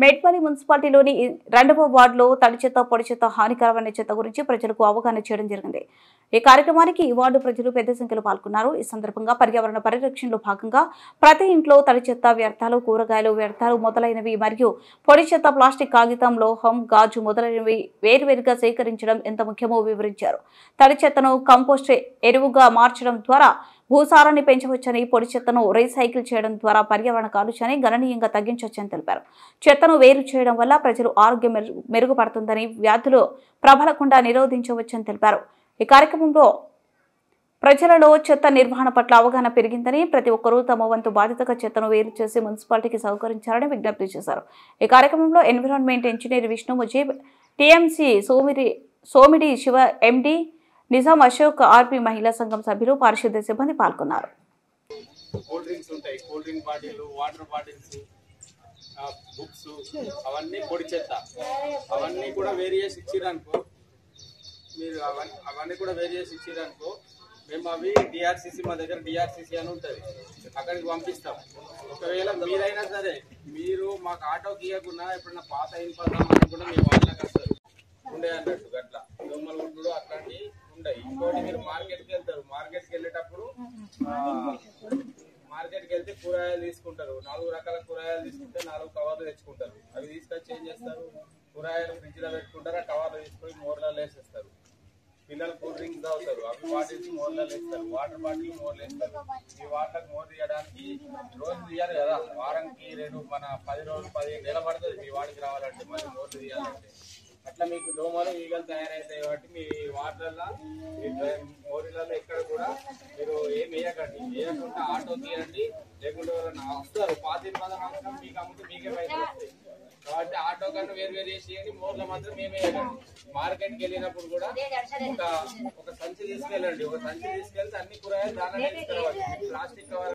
మేడ్పల్లి మున్సిపాలిటీలోని 2వ వార్డులో తడి చెత్త, పొడి చెత్త, హానికరమైన చెత్త గురించి ప్రజలకు అవగాహన చేయడం జరిగింది. ఈ కార్యక్రమానికి ఈ వార్డు ప్రజలు పెద్ద సంఖ్యలో పాల్గొన్నారు. ఈ సందర్భంగా పర్యావరణ పరిరక్షణలో భాగంగా ప్రతి ఇంట్లో తడి చెత్త, వ్యర్థాలు, కూరగాయలు వ్యర్థాలు మొదలైనవి మరియు పొడి చెత్త, ప్లాస్టిక్, కాగితం, లోహం, గాజు మొదలైనవి వేరువేరుగా సేకరించడం ఎంత ముఖ్యమో వివరించారు. తడి చెత్తను కంపోస్ట్ ఎరువుగా మార్చడం ద్వారా భూసారాన్ని పెంచవచ్చని, పొడి చెత్తను రీసైకిల్ చేయడం ద్వారా పర్యావరణ కాలుష్యాన్ని గణనీయంగా తగ్గించవచ్చని తెలిపారు. చెత్తను వేరు చేయడం వల్ల ప్రజలు ఆరోగ్యం మెరుగుపడుతుందని, వ్యాధులు ప్రబలకుండా నిరోధించవచ్చని తెలిపారు. ఈ కార్యక్రమంలో ప్రజలలో చెత్త నిర్వహణ పట్ల అవగాహన పెరిగిందని, ప్రతి ఒక్కరూ తమ వంతు బాధ్యతగా చెత్తను వేరు చేసి మున్సిపాలిటీకి సహకరించాలని విజ్ఞప్తి చేశారు. ఈ కార్యక్రమంలో environment engineer Vishnu Mujeeb, TMC Somidi Shiva, MD Nizam Ashok, RP మహిళా సంఘం సభ్యులు, పారిశుద్ధ్య సిబ్బంది పాల్గొన్నారు. కూల్ డ్రింక్స్ ఉంటాయి, cool drink bottle, water bottles, books, అవన్నీ పొడి చెత్త. అవన్నీ కూడా వేరు చేసి ఇచ్చిరనుకో, మీరు అవన్నీ కూడా వేరు చేసి ఇచ్చిరనుకో, మేము అవి డిఆర్సిసి, మా దగ్గర డిఆర్సిసి అని ఉంటుంది, అక్కడికి పంపిస్తాం. ఒకవేళ మీరైనా సరే మీరు మాకు ఆటోకి ఇవ్వకుండా ఎప్పుడన్నా పాత అయిపోతామని కూడా మేము వాళ్ళకి వస్తారు ఉండే అన్నట్టు. అట్లా దొమ్మలు గుడ్డు అట్లాంటివి ఉంటాయి. ఇంకోటి మీరు మార్కెట్కి వెళ్తారు, మార్కెట్కి వెళ్ళేటప్పుడు మార్కెట్కి వెళ్తే కూరగాయలు తీసుకుంటారు. 4 రకాల కూరగాయలు తీసుకుంటే 4 కవర్లు తెచ్చుకుంటారు. అవి తీసుకొచ్చి ఏం చేస్తారు, కూరగాయలు ఫ్రిడ్జ్లో పెట్టుకుంటారు, ఆ కవర్లు తీసుకొని మోర్లలో వేసేస్తారు. పిల్లలు కూల్ డ్రింక్స్ తాగుతారు, అవి బాటిల్స్ మోర్లలో వేస్తారు, వాటర్ బాటిల్ మోర్లు వేస్తారు. ఈ వాటర్కి మోర్ తీయడానికి రోజు తీయాలి కదా, వారానికి 10 రోజులు 15 నెలలు పడుతుంది మీ వాడికి రావాలంటే, మళ్ళీ మోర్లు తీయాలంటే. అట్లా మీకు దోమలు, ఈగలు తయారవుతాయి. కాబట్టి మీ వాటర్లలో, మోరీలలో ఎక్కడ కూడా మీరు ఏం వేయకండి. వేయకుండా ఆటో తీయండి, లేకుంటే ఎవరైనా వస్తారు పాతిన పదం మీకు అమ్ముతూ మీకే పైసలు వస్తాయి. కాబట్టి ఆటో కన్నా వేరు వేరు చేసి మోర్లో మాత్రం మేమే వేయకండి. మార్కెట్కి వెళ్ళినప్పుడు కూడా ఒక సంచి తీసుకెళ్ళండి. ఒక సంచి తీసుకెళ్తే అన్ని కూరగాయలు దానిలోనే తీసుకెళ్ళవచ్చు. Plastic cover